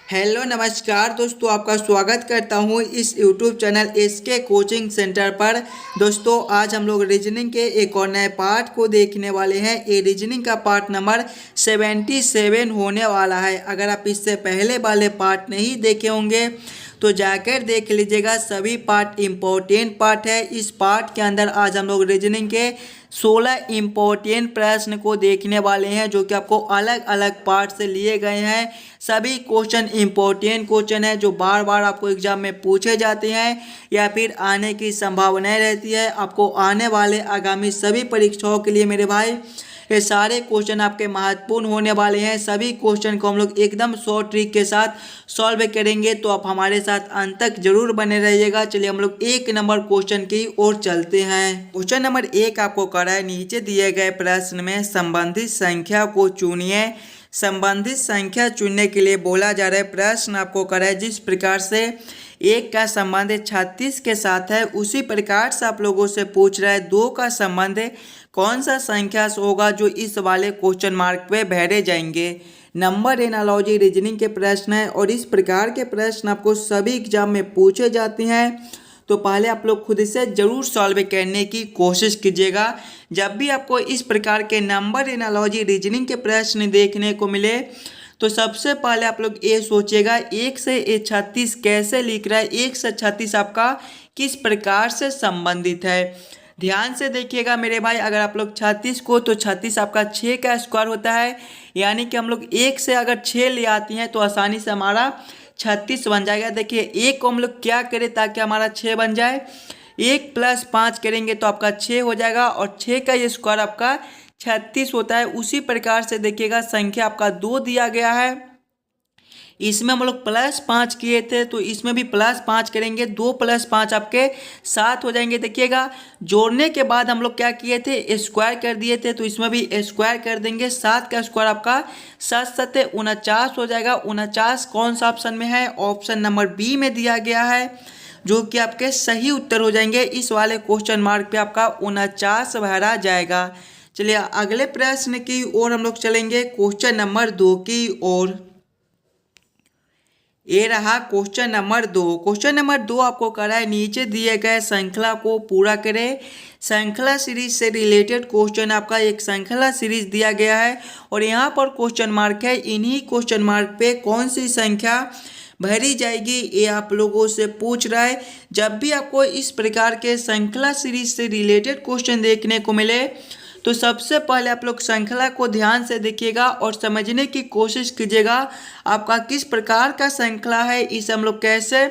Hello नमस्कार दोस्तों, आपका स्वागत करता हूं इस YouTube channel SK coaching centre पर। दोस्तों आज हम लोग रीजनिंग के एक और नए पार्ट को देखने वाले हैं। ये रीजनिंग का पार्ट नंबर 77 होने वाला है। अगर आप इससे पहले वाले पार्ट नहीं देखे होंगे तो जाकर देख लीजिएगा। सभी पार्ट इम्पोर्टेंट पार्ट है। इस पार्ट के अंदर आज हम लोग रीजनिंग के 16 इम्पोर्टेंट प्रश्न को देखने वाले हैं, जो कि आपको अलग अलग पार्ट से लिए गए हैं। सभी क्वेश्चन इम्पोर्टेंट क्वेश्चन है जो बार बार आपको एग्जाम में पूछे जाते हैं या फिर आने की संभावनाएं रहती है। आपको आने वाले आगामी सभी परीक्षाओं के लिए मेरे भाई ये सारे क्वेश्चन आपके महत्वपूर्ण होने वाले हैं। सभी क्वेश्चन को हम लोग एकदम शॉर्ट ट्रिक के साथ सॉल्व करेंगे, तो आप हमारे साथ अंत तक जरूर बने रहिएगा। चलिए हम लोग एक नंबर क्वेश्चन की ओर चलते हैं। क्वेश्चन नंबर 1 आपको करा है, नीचे दिए गए प्रश्न में संबंधित संख्या को चुनिए। संबंधित संख्या चुनने के लिए बोला जा रहा है। प्रश्न आपको करा है, जिस प्रकार से 1 का संबंध 36 के साथ है, उसी प्रकार से आप लोगों से पूछ रहा है 2 का संबंध कौन सा संख्या से होगा, जो इस वाले क्वेश्चन मार्क पे भरे जाएंगे। नंबर एनालॉजी रीजनिंग के प्रश्न है और इस प्रकार के प्रश्न आपको सभी एग्जाम में पूछे जाते हैं, तो पहले आप लोग खुद से जरूर सॉल्व करने की कोशिश कीजिएगा। जब भी आपको इस प्रकार के नंबर एनालॉजी रीजनिंग के प्रश्न देखने को मिले तो सबसे पहले आप लोग ये सोचिएगा 1 से 36 कैसे लिख रहा है, 1 से 36 आपका किस प्रकार से संबंधित है। ध्यान से देखिएगा मेरे भाई, अगर आप लोग 36 को, तो 36 आपका 6 का स्क्वायर होता है, यानी कि हम लोग 1 से अगर 6 ले आते हैं तो आसानी से हमारा 36 बन जाएगा। देखिए 1 को हम लोग क्या करें ताकि हमारा 6 बन जाए, 1 + 5 करेंगे तो आपका 6 हो जाएगा और 6 का ये स्क्वायर आपका 36 होता है। उसी प्रकार से देखिएगा संख्या आपका 2 दिया गया है, इसमें हम लोग +5 किए थे तो इसमें भी +5 करेंगे, 2 + 5 आपके 7 हो जाएंगे। देखिएगा जोड़ने के बाद हम लोग क्या किए थे, स्क्वायर कर दिए थे, तो इसमें भी स्क्वायर कर देंगे। 7 का स्क्वायर आपका 7 × 7 = 49 हो जाएगा। 49 कौन सा ऑप्शन में है, ऑप्शन नंबर बी में दिया गया है, जो कि आपके सही उत्तर हो जाएंगे। इस वाले क्वेश्चन मार्क पे आपका 49 भरा जाएगा। चलिए अगले प्रश्न की ओर हम लोग चलेंगे, क्वेश्चन नंबर 2 की ओर। ये रहा क्वेश्चन नंबर 2। क्वेश्चन नंबर 2 आपको करा है, नीचे दिए गए श्रृंखला को पूरा करें। श्रृंखला सीरीज से रिलेटेड क्वेश्चन आपका एक श्रृंखला सीरीज दिया गया है और यहाँ पर क्वेश्चन मार्क है। इन्हीं क्वेश्चन मार्क पे कौन सी संख्या भरी जाएगी, ये आप लोगों से पूछ रहा है। जब भी आपको इस प्रकार के श्रृंखला सीरीज से रिलेटेड क्वेश्चन देखने को मिले तो सबसे पहले आप लोग श्रृंखला को ध्यान से देखिएगा और समझने की कोशिश कीजिएगा आपका किस प्रकार का श्रृंखला है, इसे हम लोग कैसे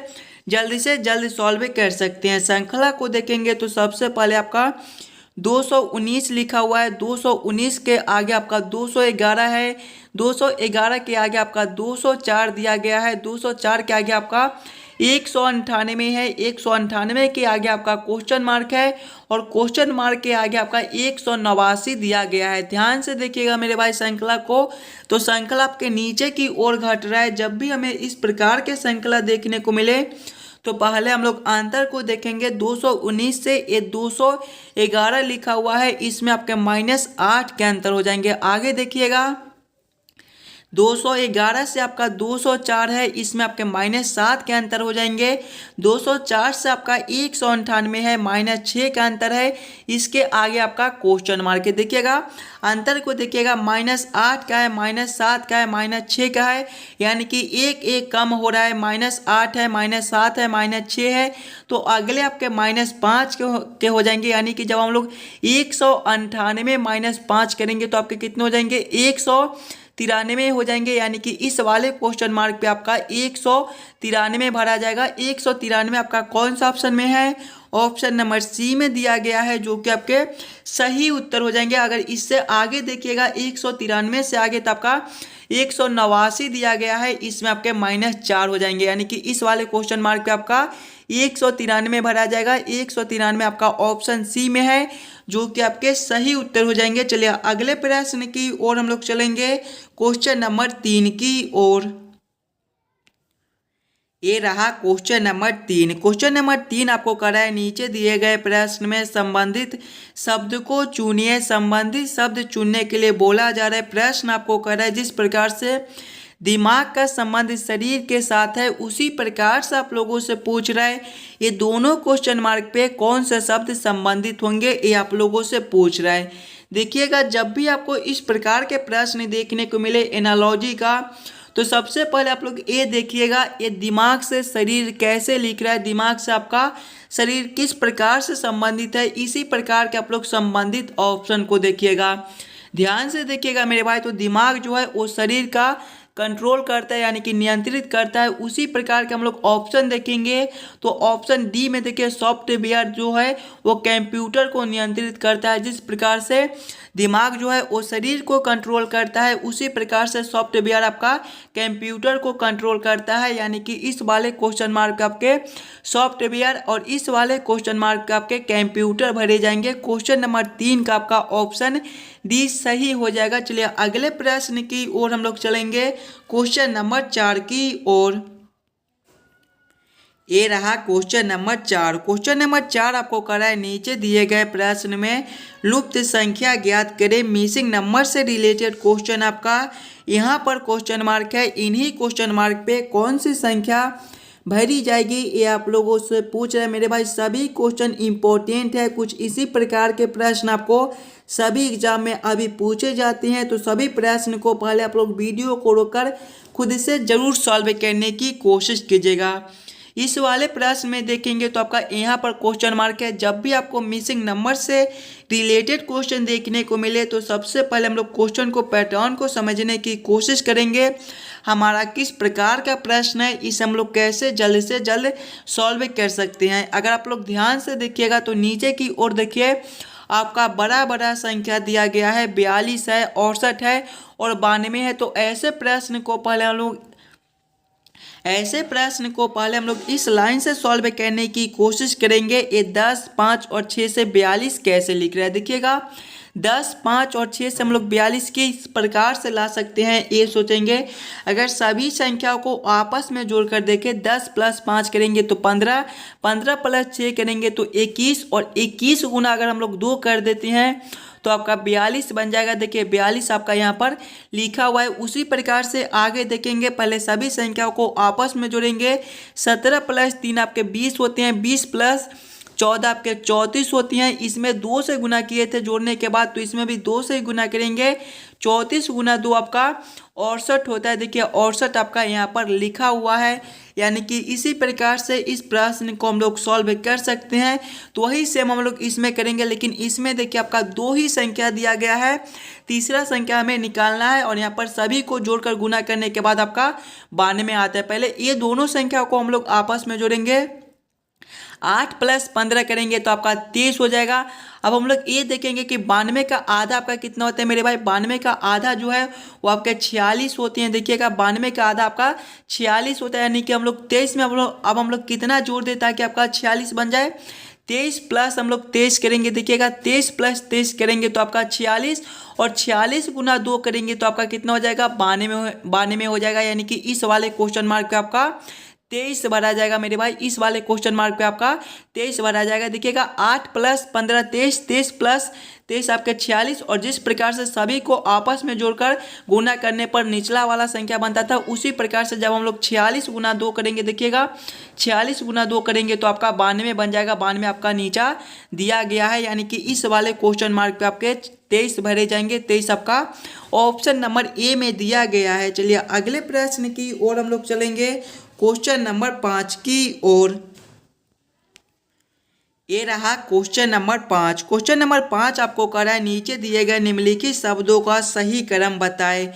जल्दी से जल्द सॉल्व कर सकते हैं। श्रृंखला को देखेंगे तो सबसे पहले आपका 219 लिखा हुआ है, 219 के आगे आपका 211 है, 211 के आगे आपका 204 दिया गया है, 204 के आगे आपका 198 है, 198 के आगे आपका क्वेश्चन मार्क है और क्वेश्चन मार्क के आगे आपका 189 दिया गया है। ध्यान से देखिएगा मेरे भाई श्रृंखला को, तो श्रृंखला आपके नीचे की ओर घट रहा है। जब भी हमें इस प्रकार के श्रृंखला देखने को मिले तो पहले हम लोग अंतर को देखेंगे। 219 से ये 211 लिखा हुआ है, इसमें आपके -8 के अंतर हो जाएंगे। आगे देखिएगा 211 से आपका 204 है, इसमें आपके -7 के अंतर हो जाएंगे। 204 से आपका 198 है, -6 का अंतर है, इसके आगे आपका क्वेश्चन मार्क है। देखिएगा अंतर को देखिएगा, -8 का है, -7 का है, -6 का है, यानी कि एक कम हो रहा है। -8 है, -7 है, -6 है, तो अगले आपके -5 के हो जाएंगे, यानी कि जब हम लोग 198 -5 करेंगे तो आपके कितने हो जाएंगे, 193 हो जाएंगे, यानी कि इस वाले क्वेश्चन मार्क पे आपका 193 भरा जाएगा। 193 आपका कौन सा ऑप्शन में है, ऑप्शन नंबर सी में दिया गया है, जो कि आपके सही उत्तर हो जाएंगे। अगर इससे आगे देखिएगा 193 से आगे तो आपका 189 दिया गया है, इसमें आपके -4 हो जाएंगे, यानी कि इस वाले क्वेश्चन मार्क पे आपका 193 भरा जाएगा। 193 आपका ऑप्शन सी में है, जो कि आपके सही उत्तर हो जाएंगे। चलिए अगले प्रश्न की ओर हम लोग चलेंगे, क्वेश्चन नंबर 3 की ओर। ये रहा क्वेश्चन नंबर 3। क्वेश्चन नंबर 3 आपको करा है, नीचे दिए गए प्रश्न में संबंधित शब्द को चुनिए। संबंधित शब्द चुनने के लिए बोला जा रहा है। प्रश्न आपको करा है, जिस प्रकार से दिमाग का संबंध शरीर के साथ है, उसी प्रकार से आप लोगों से पूछ रहा है ये दोनों क्वेश्चन मार्क पे कौन से शब्द संबंधित होंगे, ये आप लोगों से पूछ रहा है। देखिएगा, जब भी आपको इस प्रकार के प्रश्न देखने को मिले एनालॉजी का, तो सबसे पहले आप लोग ये देखिएगा, ये दिमाग से शरीर कैसे लिख रहा है, दिमाग से आपका शरीर किस प्रकार से संबंधित है, इसी प्रकार के आप लोग संबंधित ऑप्शन को देखिएगा। ध्यान से देखिएगा मेरे भाई, तो दिमाग जो है वो शरीर का कंट्रोल करता है, यानी कि नियंत्रित करता है। उसी प्रकार के हम लोग ऑप्शन देखेंगे, तो ऑप्शन डी में देखिए सॉफ्टवेयर जो है वो कंप्यूटर को नियंत्रित करता है। जिस प्रकार से दिमाग जो है वो शरीर को कंट्रोल करता है, उसी प्रकार से सॉफ्टवेयर आपका कंप्यूटर को कंट्रोल करता है। यानी कि इस वाले क्वेश्चन मार्क आपके सॉफ्टवेयर और इस वाले क्वेश्चन मार्क आपके कंप्यूटर भरे जाएंगे। क्वेश्चन नंबर 3 का आपका ऑप्शन डी सही हो जाएगा। चलिए अगले प्रश्न की ओर हम लोग चलेंगे, क्वेश्चन नंबर 4 की ओर। ये रहा क्वेश्चन नंबर 4। क्वेश्चन नंबर 4 आपको करा है, नीचे दिए गए प्रश्न में लुप्त संख्या ज्ञात करें। मिसिंग नंबर से रिलेटेड क्वेश्चन आपका यहाँ पर क्वेश्चन मार्क है। इन्हीं क्वेश्चन मार्क पे कौन सी संख्या भरी जाएगी, ये आप लोगों से पूछ रहे हैं मेरे भाई। सभी क्वेश्चन इंपॉर्टेंट है, कुछ इसी प्रकार के प्रश्न आपको सभी एग्जाम में अभी पूछे जाते हैं। तो सभी प्रश्न को पहले आप लोग वीडियो को रोककर खुद से जरूर सॉल्व करने की कोशिश कीजिएगा। इस वाले प्रश्न में देखेंगे तो आपका यहाँ पर क्वेश्चन मार्क है। जब भी आपको मिसिंग नंबर से रिलेटेड क्वेश्चन देखने को मिले, तो सबसे पहले हम लोग क्वेश्चन को पैटर्न को समझने की कोशिश करेंगे। हमारा किस प्रकार का प्रश्न है, इसे हम लोग कैसे जल्द से जल्द सॉल्व कर सकते हैं। अगर आप लोग ध्यान से देखिएगा तो नीचे की ओर देखिए, आपका बड़ा बड़ा संख्या दिया गया है, 42 है, 68 है और 92 है। तो ऐसे प्रश्न को पहले हम लोग इस लाइन से सॉल्व करने की कोशिश करेंगे। ये 10, 5 और 6 से 42 कैसे लिख रहा है, देखिएगा 10, 5 और 6 से हम लोग 42 किस प्रकार से ला सकते हैं, ये सोचेंगे। अगर सभी संख्याओं को आपस में जोड़कर देखें, 10 + 5 करेंगे तो 15, 15 + 6 करेंगे तो 21 और 21 गुना अगर हम लोग 2 कर देते हैं तो आपका 42 बन जाएगा। देखिए 42 आपका यहाँ पर लिखा हुआ है। उसी प्रकार से आगे देखेंगे, पहले सभी संख्याओं को आपस में जोड़ेंगे। 17 + 3 आपके 20 होते हैं, 20 + 14 आपके 34 होती हैं। इसमें 2 से गुना किए थे जोड़ने के बाद, तो इसमें भी 2 से गुना करेंगे। 34 × 2 आपका 68 होता है। देखिए 68 आपका यहाँ पर लिखा हुआ है। यानी कि इसी प्रकार से इस प्रश्न को हम लोग सॉल्व कर सकते हैं। तो वही सेम हम लोग इसमें करेंगे, लेकिन इसमें देखिए आपका 2 ही संख्या दिया गया है, तीसरा संख्या हमें निकालना है। और यहाँ पर सभी को जोड़कर गुना करने के बाद आपका 92 आता है। पहले ये दोनों संख्या को हम लोग आपस में जोड़ेंगे, 8 + 15 करेंगे तो आपका 23 हो जाएगा। अब हम लोग ये देखेंगे कि 92 का आधा आपका कितना होता है मेरे भाई। 92 का आधा जो है वो आपके 46 होते हैं। देखिएगा 92 का आधा आपका 46 होता है। यानी कि हम लोग 23 में अब हम लोग कितना जोड़ दें ताकि आपका 46 बन जाए। 23 + हम लोग 23 करेंगे। देखिएगा 23 + 23 करेंगे तो आपका 46 और 46 × 2 करेंगे तो आपका कितना हो जाएगा, 92 हो जाएगा। यानी कि इस वाले क्वेश्चन मार्क पे आपका 23 भरा जाएगा मेरे भाई। इस वाले क्वेश्चन मार्क पे आपका 23 भरा जाएगा। देखिएगा 8 + 15 23, 23 + 23 आपके 46। और जिस प्रकार से सभी को आपस में जोड़कर गुना करने पर निचला वाला संख्या बनता था, उसी प्रकार से जब हम लोग 46 × 2 करेंगे, देखिएगा 46 × 2 करेंगे तो आपका 92 बन जाएगा। 92 आपका नीचा दिया गया है। यानी कि इस वाले क्वेश्चन मार्क पे आपके 23 भरे जाएंगे। 23 आपका ऑप्शन नंबर ए में दिया गया है। चलिए अगले प्रश्न की ओर हम लोग चलेंगे, क्वेश्चन नंबर 5 की ओर। ये रहा क्वेश्चन नंबर 5। क्वेश्चन नंबर 5 आपको करा है, नीचे दिए गए निम्नलिखित शब्दों का सही क्रम बताएं।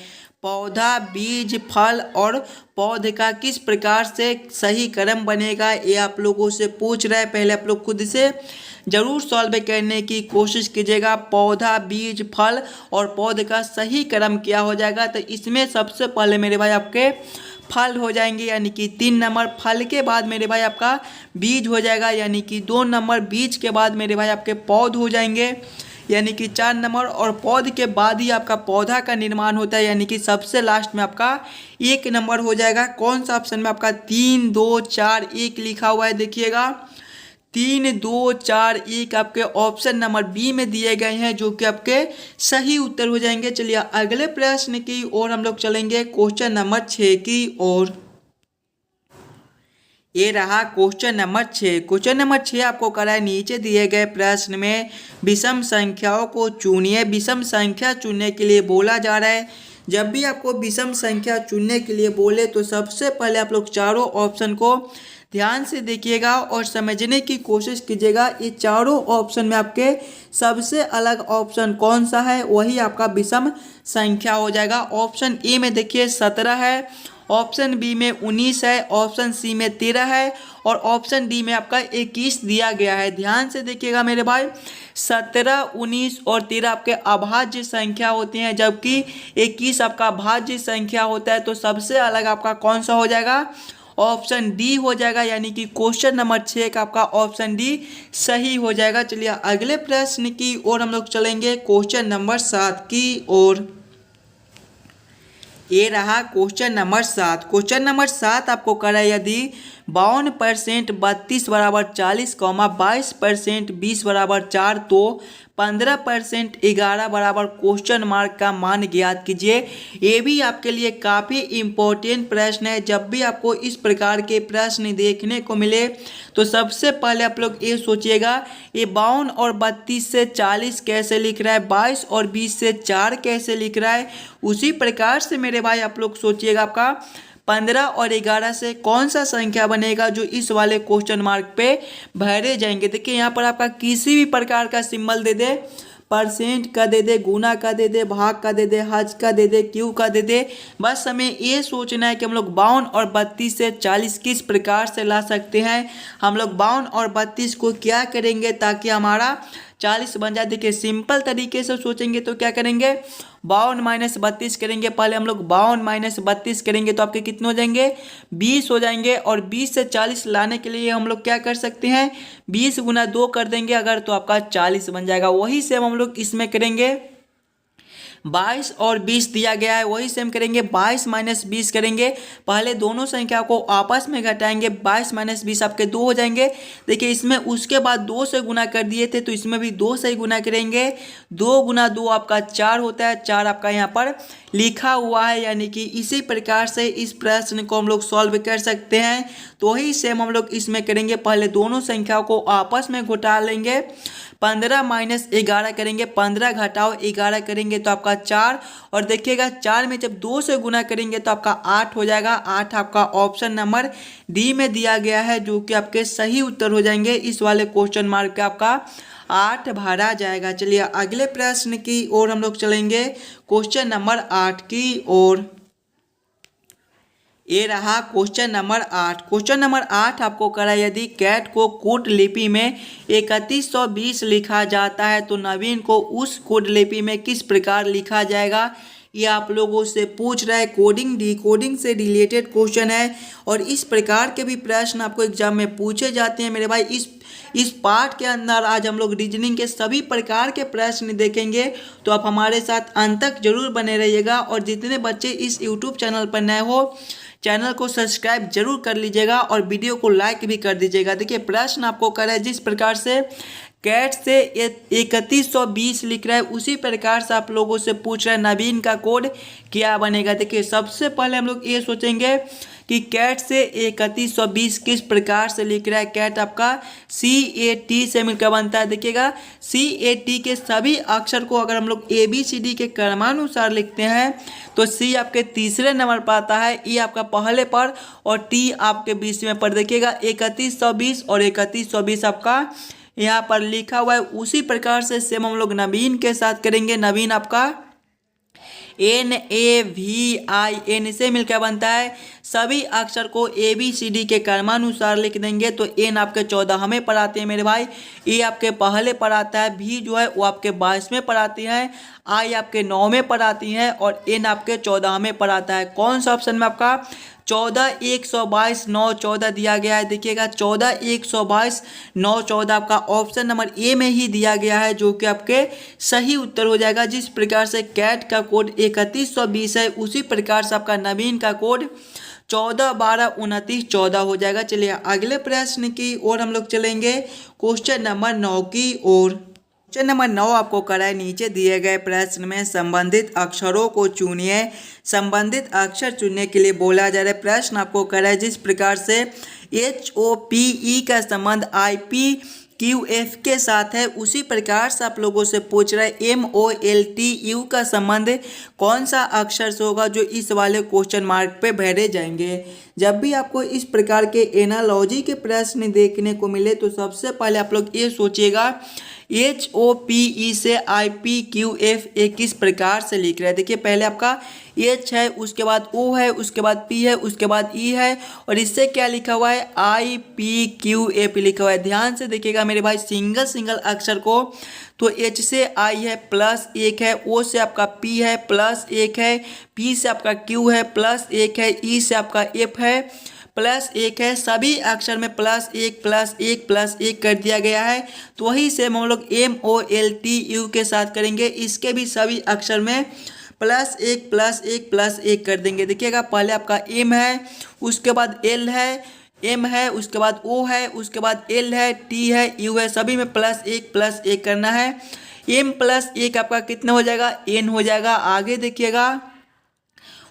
पौधा, बीज, फल और पौधे का किस प्रकार से सही क्रम बनेगा, ये आप लोगों से पूछ रहा है। पहले आप लोग खुद से जरूर सॉल्व करने की कोशिश कीजिएगा। पौधा, बीज, फल और पौधे का सही क्रम क्या हो जाएगा, तो इसमें सबसे पहले मेरे भाई आपके फल हो जाएंगे। यानी कि 3 नंबर, फल के बाद मेरे भाई आपका बीज हो जाएगा। यानी कि 2 नंबर, बीज के बाद मेरे भाई आपके पौध हो जाएंगे। यानी कि 4 नंबर, और पौध के बाद ही आपका पौधा का निर्माण होता है। यानी कि सबसे लास्ट में आपका 1 नंबर हो जाएगा। कौन सा ऑप्शन में आपका 3, 2, 4, 1 लिखा हुआ है, देखिएगा 3241 आपके ऑप्शन नंबर बी में दिए गए हैं, जो कि आपके सही उत्तर हो जाएंगे। चलिए अगले प्रश्न की ओर हम लोग चलेंगे, क्वेश्चन नंबर 6 की ओर। ये रहा क्वेश्चन नंबर 6। क्वेश्चन नंबर 6 आपको करा है, नीचे दिए गए प्रश्न में विषम संख्याओं को चुनिए। विषम संख्या चुनने के लिए बोला जा रहा है। जब भी आपको विषम संख्या चुनने के लिए बोले तो सबसे पहले आप लोग चारों ऑप्शन को ध्यान से देखिएगा और समझने की कोशिश कीजिएगा। ये चारों ऑप्शन में आपके सबसे अलग ऑप्शन कौन सा है, वही आपका विषम संख्या हो जाएगा। ऑप्शन ए में देखिए 17 है, ऑप्शन बी में 19 है, ऑप्शन सी में 13 है और ऑप्शन डी में आपका 21 दिया गया है। ध्यान से देखिएगा मेरे भाई, 17, 19 और 13 आपके अभाज्य संख्या होती हैं, जबकि 21 आपका भाज्य संख्या होता है। तो सबसे अलग आपका कौन सा हो जाएगा, ऑप्शन डी हो जाएगा, यानी कि क्वेश्चन नंबर 6 का आपका ऑप्शन डी सही हो जाएगा। चलिए अगले प्रश्न की ओर हम लोग चलेंगे, क्वेश्चन नंबर 7 की ओर। ये रहा क्वेश्चन नंबर 7। क्वेश्चन नंबर 7 आपको करा, यदि 52% 32 बराबर 40, 22% 20 बराबर 4 तो 15% 11 बराबर क्वेश्चन मार्क का मान ज्ञात कीजिए। ये भी आपके लिए काफ़ी इम्पोर्टेंट प्रश्न है। जब भी आपको इस प्रकार के प्रश्न देखने को मिले तो सबसे पहले आप लोग ये सोचिएगा, ये 52 और 32 से 40 कैसे लिख रहा है, 22 और 20 से 4 कैसे लिख रहा है। उसी प्रकार से मेरे भाई आप लोग सोचिएगा, आपका 15 और 11 से कौन सा संख्या बनेगा जो इस वाले क्वेश्चन मार्क पे भरे जाएंगे। देखिए यहाँ पर आपका किसी भी प्रकार का सिंबल दे दे, परसेंट का दे दे, गुना का दे दे, भाग का दे दे, हज का दे दे, क्यू का दे दे। बस हमें ये सोचना है कि हम लोग 52 और 32 से 40 किस प्रकार से ला सकते हैं। हम लोग 52 और 32 को क्या करेंगे ताकि हमारा 40 बन जाए। देखिए सिंपल तरीके से सोचेंगे तो क्या करेंगे, 52 माइनस 32 करेंगे। पहले हम लोग 52 माइनस 32 करेंगे तो आपके कितने हो जाएंगे, 20 हो जाएंगे। और 20 से 40 लाने के लिए हम लोग क्या कर सकते हैं, 20 गुना 2 कर देंगे अगर, तो आपका 40 बन जाएगा। वही सेम हम लोग इसमें करेंगे, 22 और 20 दिया गया है, वही सेम करेंगे, 22 माइनस 20 करेंगे। पहले दोनों संख्या को आपस में घटाएंगे, 22 माइनस 20 आपके 2 हो जाएंगे। देखिए इसमें उसके बाद 2 से गुना कर दिए थे तो इसमें भी 2 से ही गुना करेंगे। 2 गुना 2 आपका 4 होता है, 4 आपका यहाँ पर लिखा हुआ है। यानी कि इसी प्रकार से इस प्रश्न को हम लोग सॉल्व कर सकते हैं। तो वही सेम हम लोग इसमें करेंगे, पहले दोनों संख्या को आपस में घटा लेंगे, 15 माइनस 11 करेंगे, 15 घटाओ 11 करेंगे तो आपका 4। और देखिएगा 4 में जब 2 से गुना करेंगे तो आपका 8 हो जाएगा। 8 आपका ऑप्शन नंबर डी में दिया गया है, जो कि आपके सही उत्तर हो जाएंगे। इस वाले क्वेश्चन मार्क का आपका 8 भरा जाएगा। चलिए अगले प्रश्न की ओर हम लोग चलेंगे, क्वेश्चन नंबर 8 की ओर। ये रहा क्वेश्चन नंबर 8। क्वेश्चन नंबर 8 आपको करा, यदि कैट को कूट लिपि में 3120 लिखा जाता है तो नवीन को उस कूट लिपि में किस प्रकार लिखा जाएगा। ये आप लोगों से पूछ रहा है, कोडिंग डिकोडिंग से रिलेटेड क्वेश्चन है। और इस प्रकार के भी प्रश्न आपको एग्जाम में पूछे जाते हैं मेरे भाई। इस पार्ट के अंदर आज हम लोग रीजनिंग के सभी प्रकार के प्रश्न देखेंगे, तो आप हमारे साथ अंत तक जरूर बने रहिएगा। और जितने बच्चे इस यूट्यूब चैनल पर नए हो, चैनल को सब्सक्राइब जरूर कर लीजिएगा और वीडियो को लाइक भी कर दीजिएगा। देखिए प्रश्न आपको कर रहा है, जिस प्रकार से कैट से 3120 लिख रहा है उसी प्रकार से आप लोगों से पूछ रहा है नवीन का कोड क्या बनेगा। देखिए सबसे पहले हम लोग ये सोचेंगे कि कैट से 3120 किस प्रकार से लिख रहा है। कैट आपका CAT से मिलकर बनता है। देखिएगा CAT के सभी अक्षर को अगर हम लोग ABCD के क्रमानुसार लिखते हैं तो C आपके तीसरे नंबर पर आता है, E आपका पहले पर और T आपके 20वें पर। देखिएगा 3120 और 3120 आपका यहाँ पर लिखा हुआ है। उसी प्रकार से सेम हम लोग नवीन के साथ करेंगे। नवीन आपका NAVIN से मिलकर बनता है। सभी अक्षर को ABCD के क्रमानुसार लिख देंगे तो N आपके 14वें पर आते हैं मेरे भाई, E आपके पहले पर आता है, V जो है वो आपके 22वें पर आती है, I आपके 9वें पर आती है और N आपके 14वें पर आता है। कौन सा ऑप्शन में आपका 14 122 9 14 दिया गया है। देखिएगा 14 122 9 14 आपका ऑप्शन नंबर ए में ही दिया गया है, जो कि आपके सही उत्तर हो जाएगा। जिस प्रकार से कैट का कोड 3120 है उसी प्रकार से आपका नवीन का कोड 14 12 29 14 हो जाएगा। चलिए अगले प्रश्न की ओर हम लोग चलेंगे, क्वेश्चन नंबर 9 की ओर। क्वेश्चन नंबर 9 आपको कराए नीचे दिए गए प्रश्न में संबंधित अक्षरों को चुनिए। संबंधित अक्षर चुनने के लिए बोला जा रहा है, प्रश्न आपको कराए जिस प्रकार से HOPE का संबंध IPQF के साथ है, उसी प्रकार से आप लोगों से पूछ रहा है MOLTU का संबंध कौन सा अक्षर से होगा, जो इस वाले क्वेश्चन मार्क पे भरे जाएंगे। जब भी आपको इस प्रकार के एनालॉजी के प्रश्न देखने को मिले तो सबसे पहले आप लोग ये सोचिएगा HOPE से IPQF एक किस प्रकार से लिख रहे हैं। देखिए पहले आपका H है, उसके बाद O है, उसके बाद P है, उसके बाद E है, और इससे क्या लिखा हुआ है IPQF लिखा हुआ है। ध्यान से देखिएगा मेरे भाई सिंगल सिंगल अक्षर को, तो H से I है +1 है, O से आपका P है +1 है, P से आपका Q है +1 है, E से आपका F है +1 है। सभी अक्षर में +1 कर दिया गया है। तो वही से हम लोग MOLTU के साथ करेंगे, इसके भी सभी अक्षर में +1 कर देंगे। देखिएगा पहले आपका M है, उसके बाद L है, M है, उसके बाद O है, उसके बाद L है, T है, U है, सभी में +1 करना है। M +1 आपका कितना हो जाएगा, N हो जाएगा। आगे देखिएगा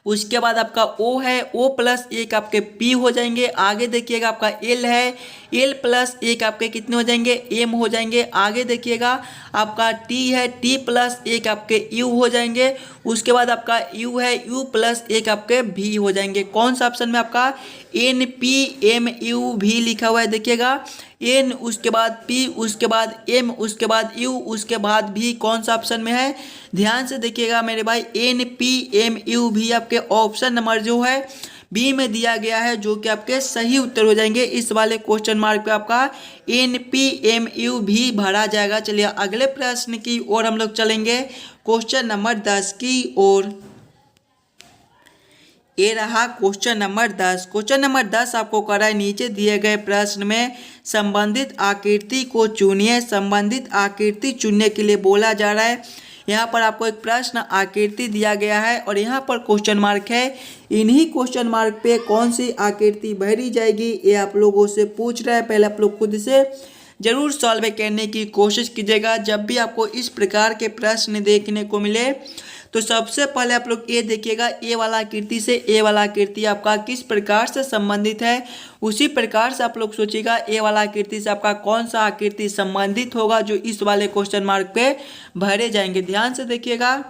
उसके बाद आपका O है, O +1 आपके P हो जाएंगे। आगे देखिएगा आपका L है, L +1 आपके कितने हो जाएंगे, M हो जाएंगे। आगे देखिएगा आपका T है, T +1 आपके U हो जाएंगे। उसके बाद आपका U है, U +1 आपके V हो जाएंगे। कौन सा ऑप्शन में आपका NPMU भी लिखा हुआ है। देखिएगा N, उसके बाद P, उसके बाद M, उसके बाद U, उसके बाद भी कौन सा ऑप्शन में है, ध्यान से देखिएगा मेरे भाई NPMU भी आपके ऑप्शन नंबर जो है बी में दिया गया है, जो कि आपके सही उत्तर हो जाएंगे। इस वाले क्वेश्चन मार्क पे आपका NPMU भी भरा जाएगा। चलिए अगले प्रश्न की ओर हम लोग चलेंगे, क्वेश्चन नंबर 10 की ओर। ये रहा क्वेश्चन नंबर 10। क्वेश्चन नंबर 10 आपको करा है नीचे दिए गए प्रश्न में संबंधित आकृति को चुनिए। संबंधित आकृति चुनने के लिए बोला जा रहा है। यहाँ पर आपको एक प्रश्न आकृति दिया गया है और यहाँ पर क्वेश्चन मार्क है। इन्हीं क्वेश्चन मार्क पे कौन सी आकृति भरी जाएगी ये आप लोगों से पूछ रहा है। पहले आप लोग खुद से जरूर सॉल्व करने की कोशिश कीजिएगा। जब भी आपको इस प्रकार के प्रश्न देखने को मिले तो सबसे पहले आप लोग ये देखिएगा ए वाला आकृति से ए वाला आकृति आपका किस प्रकार से संबंधित है, उसी प्रकार से आप लोग सोचिएगा ए वाला आकृति से आपका कौन सा आकृति संबंधित होगा, जो इस वाले क्वेश्चन मार्क पे भरे जाएंगे। ध्यान से देखिएगा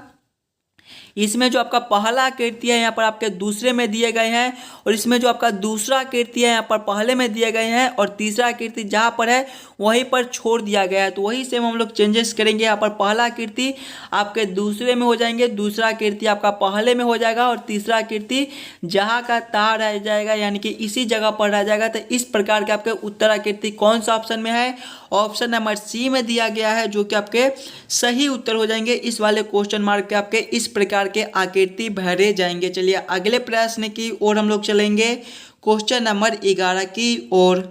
इसमें जो आपका पहला आकृति है यहाँ पर आपके दूसरे में दिए गए हैं, और इसमें जो आपका दूसरा आकृति है यहाँ पर पहले में दिए गए हैं, और तीसरा आकृति जहाँ पर है वहीं पर छोड़ दिया गया है। तो वही से हम लोग चेंजेस करेंगे। यहाँ पर पहला आकृति आपके दूसरे में हो जाएंगे, दूसरा आकृति आपका पहले में हो जाएगा, और तीसरा आकृति जहाँ का तहाँ रह जाएगा, यानी कि इसी जगह पर रह जाएगा। तो इस प्रकार के आपके उत्तर आकृति कौन सा ऑप्शन में है, ऑप्शन नंबर सी में दिया गया है, जो कि आपके सही उत्तर हो जाएंगे। इस वाले क्वेश्चन मार्क के आपके इस प्रकार के आकृति भरे जाएंगे। चलिए अगले प्रश्न की ओर हम लोग चलेंगे, क्वेश्चन नंबर 11 की ओर।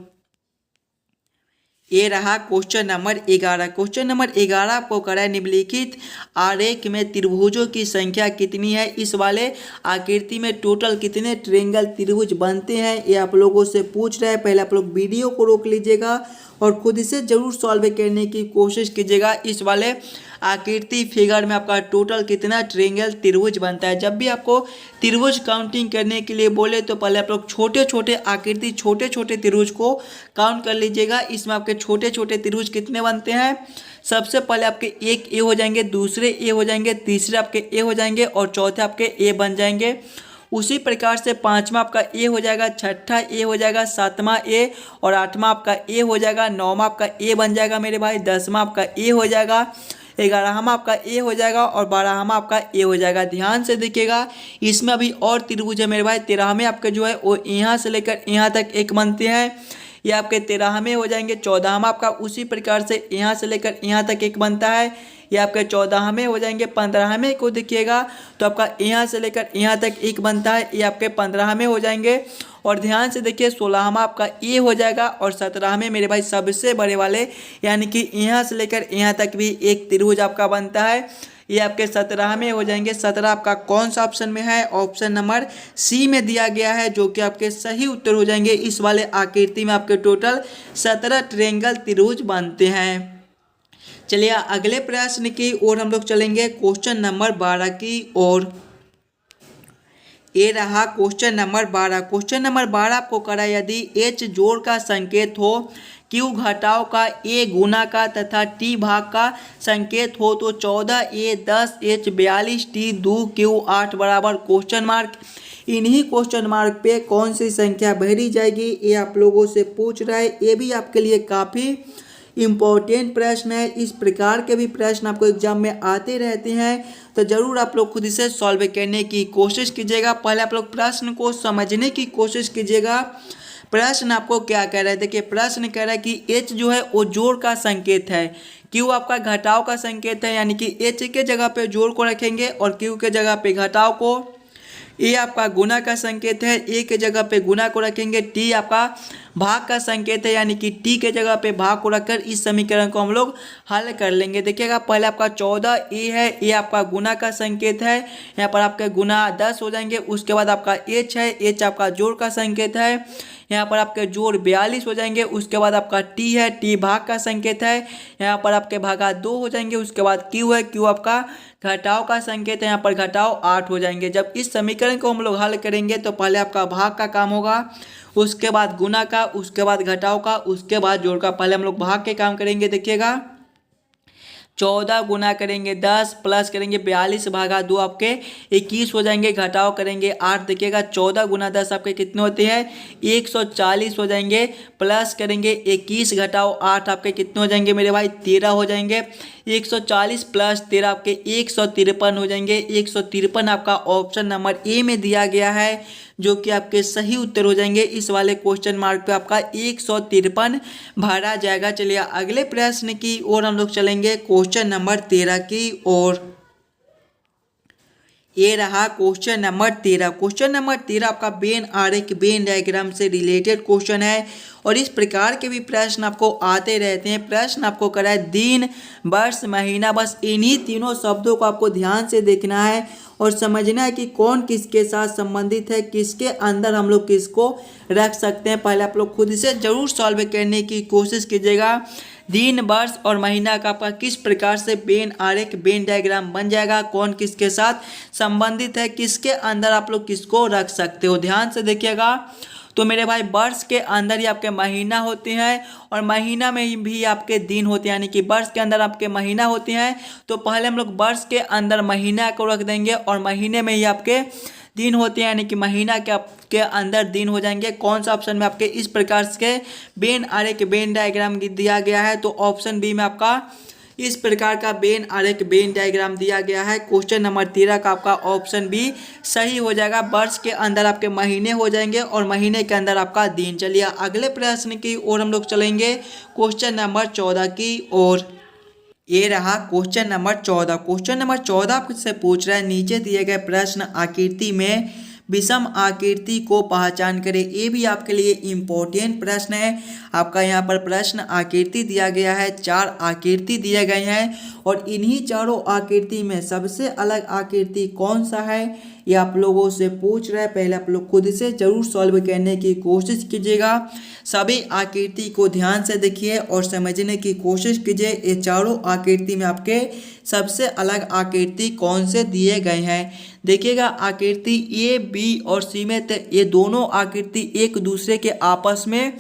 ये रहा क्वेश्चन नंबर 11। क्वेश्चन नंबर 11 आपको करा है निम्नलिखित आरेख में त्रिभुजों की संख्या कितनी है। इस वाले आकृति में टोटल कितने ट्रायंगल त्रिभुज बनते हैं ये आप लोगों से पूछ रहा है। पहले आप लोग वीडियो को रोक लीजिएगा और खुद से जरूर सॉल्व करने की कोशिश कीजिएगा। इस वाले आकृति फिगर में आपका टोटल कितना ट्रायंगल त्रिभुज बनता है। जब भी आपको त्रिभुज काउंटिंग करने के लिए बोले तो पहले आप लोग छोटे छोटे आकृति छोटे छोटे त्रिभुज को काउंट कर लीजिएगा। इसमें आपके छोटे छोटे त्रिभुज कितने बनते हैं, सबसे पहले आपके एक ए हो जाएंगे, दूसरे ए हो जाएंगे, तीसरे आपके ए हो जाएंगे, और चौथे आपके ए बन जाएंगे। उसी प्रकार से पांचवा आपका ए हो जाएगा, छठा ए हो जाएगा, सातवां ए, और आठवां आपका ए हो जाएगा, नौवां आपका ए बन जाएगा मेरे भाई, 10वां आपका ए हो जाएगा, 11वां आपका ए हो जाएगा, और 12वां आपका ए हो जाएगा। ध्यान से देखिएगा इसमें अभी और त्रिभुज है मेरे भाई। 13वें आपके जो है वो यहाँ से लेकर यहाँ तक एक बनते हैं, ये आपके 13वें हो जाएंगे। 14वां आपका उसी प्रकार से यहाँ से लेकर यहाँ तक एक बनता है, ये आपके 14वें हो जाएंगे। 15वें को देखिएगा तो आपका यहाँ से लेकर यहाँ तक एक बनता है, ये आपके 15वें हो जाएंगे। और ध्यान से देखिए 16वां आपका ए हो जाएगा, और 17वें मेरे भाई सबसे बड़े वाले, यानी कि यहाँ से लेकर यहाँ तक भी एक त्रिभुज आपका बनता है, ये आपके 17वें हो जाएंगे। 17 आपका कौन सा ऑप्शन में है? ऑप्शन नंबर सी में दिया गया है, जो कि आपके सही उत्तर हो जाएंगे। इस वाले आकृति में आपके टोटल 17 ट्रायंगल त्रिभुज बनते हैं। चलिए अगले प्रश्न की ओर हम लोग चलेंगे, क्वेश्चन नंबर 12 की ओर। ये रहा क्वेश्चन नंबर 12। क्वेश्चन नंबर 12 आपको करा, यदि एच जोड़ का संकेत हो, क्यू घटाव का, ए गुना का तथा टी भाग का संकेत हो तो 14 ए 10 एच 42 टी 2 क्यू 8 बराबर क्वेश्चन मार्क। इन्हीं क्वेश्चन मार्क पे कौन सी संख्या भरी जाएगी, ये आप लोगों से पूछ रहा है। ये भी आपके लिए काफ़ी इम्पोर्टेंट प्रश्न है। इस प्रकार के भी प्रश्न आपको एग्जाम में आते रहते हैं, तो ज़रूर आप लोग खुद इसे सॉल्व करने की कोशिश कीजिएगा। पहले आप लोग प्रश्न को समझने की कोशिश कीजिएगा। प्रश्न आपको क्या कह रहे थे कि प्रश्न कह रहा है कि एच जो है वो जोड़ का संकेत है, क्यू आपका घटाव का संकेत है, यानी कि एच के जगह पे जोड़ को रखेंगे और क्यू के जगह पे घटाव को। ए आपका गुना का संकेत है, ए के जगह पे गुना को रखेंगे। टी आपका भाग का संकेत है, यानी कि टी के जगह पे भाग को रखकर इस समीकरण को हम लोग हल कर लेंगे। देखिएगा पहले आपका 14 ए है, ए आपका गुना का संकेत है, यहाँ पर आपके गुना 10 हो जाएंगे। उसके बाद आपका एच है, एच आपका जोड़ का संकेत है, यहाँ पर आपके जोड़ 42 हो जाएंगे। उसके बाद आपका टी है, टी भाग का संकेत है, यहाँ पर आपके भागा 2 हो जाएंगे। उसके बाद क्यू है, क्यू आपका घटाव का संकेत है, यहाँ पर घटाव 8 हो जाएंगे। जब इस समीकरण को हम लोग हल करेंगे तो पहले आपका भाग का काम होगा, उसके बाद गुना का, उसके बाद घटाव का, उसके बाद जोड़ का। पहले हम लोग भाग के काम करेंगे। देखिएगा 14 गुना करेंगे 10 प्लस करेंगे 42 भागा 2 आपके 21 हो जाएंगे। घटाव करेंगे 8। देखिएगा 14 गुना 10 आपके कितने होते हैं? 140 हो जाएंगे। प्लस करेंगे 21 घटाव 8 आपके कितने हो जाएंगे मेरे भाई? 13 हो जाएंगे। 140 प्लस 13 आपके 153 हो जाएंगे। 153 आपका ऑप्शन नंबर ए में दिया गया है, जो कि आपके सही उत्तर हो जाएंगे। इस वाले क्वेश्चन मार्क पे आपका 153 भरा जाएगा। चलिए अगले प्रश्न की ओर हम लोग चलेंगे, क्वेश्चन नंबर 13 की ओर। ये रहा क्वेश्चन नंबर 13। क्वेश्चन नंबर 13 आपका वेन आरेख वेन डायग्राम से रिलेटेड क्वेश्चन है, और इस प्रकार के भी प्रश्न आपको आते रहते हैं। प्रश्न आपको करा है दिन, वर्ष, महीना, बस इन्हीं तीनों शब्दों को आपको ध्यान से देखना है और समझना है कि कौन किसके साथ संबंधित है, किसके अंदर हम लोग किसको रख सकते हैं। पहले आप लोग खुद से जरूर सॉल्व करने की कोशिश कीजिएगा। दिन, वर्ष और महीना का आपका किस प्रकार से वेन आरेख वेन डायग्राम बन जाएगा, कौन किसके साथ संबंधित है, किसके अंदर आप लोग किसको रख सकते हो। ध्यान से देखिएगा। तो मेरे भाई वर्ष के अंदर ही आपके महीना होते हैं और महीना में भी आपके दिन होते हैं, यानी कि वर्ष के अंदर आपके महीना होते हैं। तो पहले हम लोग वर्ष के अंदर महीना को रख देंगे और महीने में ही आपके दिन होते हैं, यानी कि महीना के अंदर दिन हो जाएंगे। कौन सा ऑप्शन में आपके इस प्रकार के वेन आरेख वेन डायग्राम दिया गया है? तो ऑप्शन बी में आपका इस प्रकार का वेन आरेख वेन डायग्राम दिया गया है। क्वेश्चन नंबर 13 का आपका ऑप्शन बी सही हो जाएगा। वर्ष के अंदर आपके महीने हो जाएंगे और महीने के अंदर आपका दिन। चलिए अगले प्रश्न की ओर हम लोग चलेंगे, क्वेश्चन नंबर 14 की ओर। ये रहा क्वेश्चन नंबर 14। क्वेश्चन नंबर 14 आपसे पूछ रहा है, नीचे दिए गए प्रश्न आकृति में विषम आकृति को पहचान करें। ये भी आपके लिए इम्पोर्टेंट प्रश्न है। आपका यहाँ पर प्रश्न आकृति दिया गया है, 4 आकृति दिए गए हैं और इन्हीं चारों आकृति में सबसे अलग आकृति कौन सा है, ये आप लोगों से पूछ रहा है। पहले आप लोग खुद से जरूर सॉल्व करने की कोशिश कीजिएगा। सभी आकृति को ध्यान से देखिए और समझने की कोशिश कीजिए। ये चारों आकृति में आपके सबसे अलग आकृति कौन से दिए गए हैं। देखिएगा आकृति ए, बी और सी में ये दोनों आकृति एक दूसरे के आपस में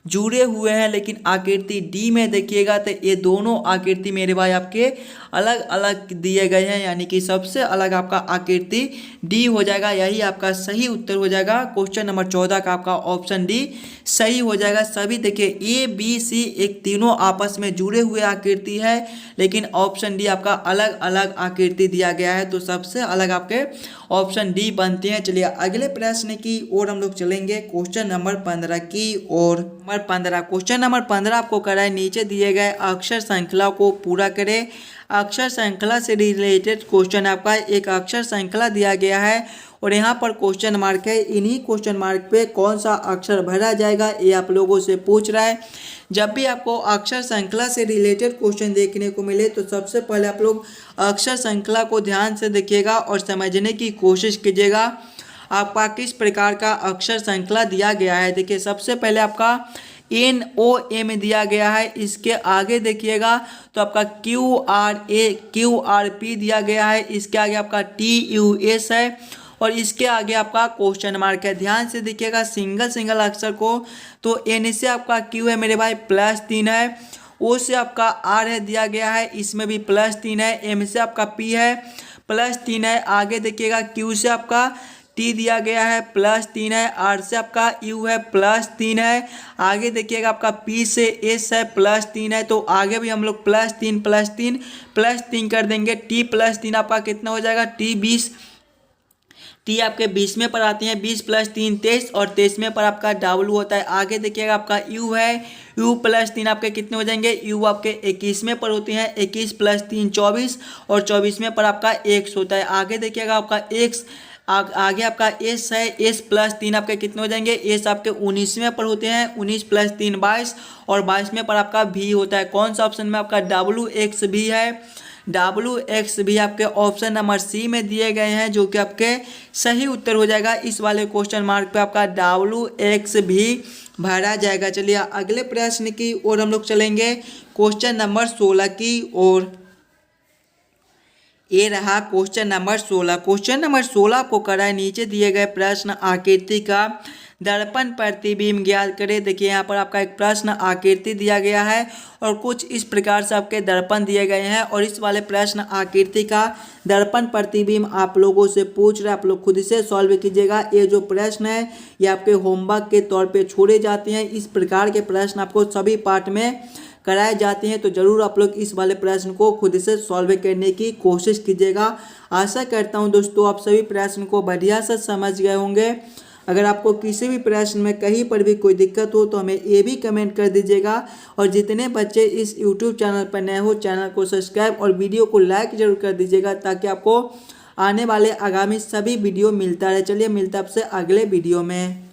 जुड़े हुए हैं, लेकिन आकृति डी में देखिएगा तो ये दोनों आकृति मेरे भाई आपके अलग अलग दिए गए हैं, यानी कि सबसे अलग आपका आकृति डी हो जाएगा। यही आपका सही उत्तर हो जाएगा। क्वेश्चन नंबर 14 का आपका ऑप्शन डी सही हो जाएगा। सभी देखिए ए, बी, सी एक तीनों आपस में जुड़े हुए आकृति है, लेकिन ऑप्शन डी आपका अलग अलग आकृति दिया गया है, तो सबसे अलग आपके ऑप्शन डी बनते हैं। चलिए अगले प्रश्न की ओर हम लोग चलेंगे, क्वेश्चन नंबर 15 की ओर। क्वेश्चन नंबर 15 आपको करा है, नीचे दिए गए अक्षर श्रृंखला को पूरा करें। अक्षर श्रृंखला से रिलेटेड क्वेश्चन आपका एक अक्षर श्रृंखला दिया गया है और यहाँ पर क्वेश्चन मार्क है। इन्हीं क्वेश्चन मार्क पे कौन सा अक्षर भरा जाएगा ये आप लोगों से पूछ रहा है। जब भी आपको अक्षर श्रृंखला से रिलेटेड क्वेश्चन देखने को मिले तो सबसे पहले आप लोग अक्षर श्रृंखला को ध्यान से देखिएगा और समझने की कोशिश कीजिएगा आपका किस प्रकार का अक्षर श्रृंखला दिया गया है। देखिए सबसे पहले आपका NOM दिया गया है, इसके आगे देखिएगा तो आपका QRP दिया गया है, इसके आगे आपका TUS है और इसके आगे आपका क्वेश्चन मार्क है। ध्यान से देखिएगा सिंगल अक्षर को, तो N से आपका Q है मेरे भाई +3 है, O से आपका R है दिया गया है, इसमें भी +3 है, M से आपका P है +3 है, आगे देखिएगा Q से आपका T दिया गया है +3 है, R से आपका U है +3 है, आगे देखिएगा आपका P से S है +3 है, तो आगे भी हम लोग +3 कर देंगे। T +3 आपका कितना हो जाएगा T आपके 20 में पर आते हैं, 20 + 3 23 और 23 में पर आपका W होता है। आगे देखिएगा आपका U है, U +3 आपके कितने हो जाएंगे, U आपके 21 में पर होते हैं, 21 + 3 24 और 24 में पर आपका X होता है। आगे देखिएगा आपका X आगे आपका S है, S +3 आपके कितने हो जाएंगे, S आपके 19 में पर होते हैं, 19 + 3 22 और 22 में पर आपका V होता है। कौन सा ऑप्शन में आपका WXV है, WXV आपके ऑप्शन नंबर C में दिए गए हैं, जो कि आपके सही उत्तर हो जाएगा। इस वाले क्वेश्चन मार्क पे आपका WXV भरा जाएगा। चलिए अगले प्रश्न की ओर हम लोग चलेंगे, क्वेश्चन नंबर 16 की ओर। ये रहा क्वेश्चन नंबर 16। क्वेश्चन नंबर 16 आपको करा है नीचे दिए गए प्रश्न आकृति का दर्पण प्रतिबिंब ज्ञात करें। देखिए यहाँ पर आपका एक प्रश्न आकृति दिया गया है और कुछ इस प्रकार से आपके दर्पण दिए गए हैं और इस वाले प्रश्न आकृति का दर्पण प्रतिबिंब आप लोगों से पूछ रहे हैं, आप लोग खुद से सॉल्व कीजिएगा। ये जो प्रश्न है ये आपके होमवर्क के तौर पे छोड़े जाते हैं। इस प्रकार के प्रश्न आपको सभी पार्ट में कराए जाते हैं, तो ज़रूर आप लोग इस वाले प्रश्न को खुद से सॉल्व करने की कोशिश कीजिएगा। आशा करता हूं दोस्तों आप सभी प्रश्न को बढ़िया से समझ गए होंगे। अगर आपको किसी भी प्रश्न में कहीं पर भी कोई दिक्कत हो तो हमें ये भी कमेंट कर दीजिएगा और जितने बच्चे इस यूट्यूब चैनल पर नए हो चैनल को सब्सक्राइब और वीडियो को लाइक जरूर कर दीजिएगा, ताकि आपको आने वाले आगामी सभी वीडियो मिलता रहे। चलिए मिलता है आपसे अगले वीडियो में।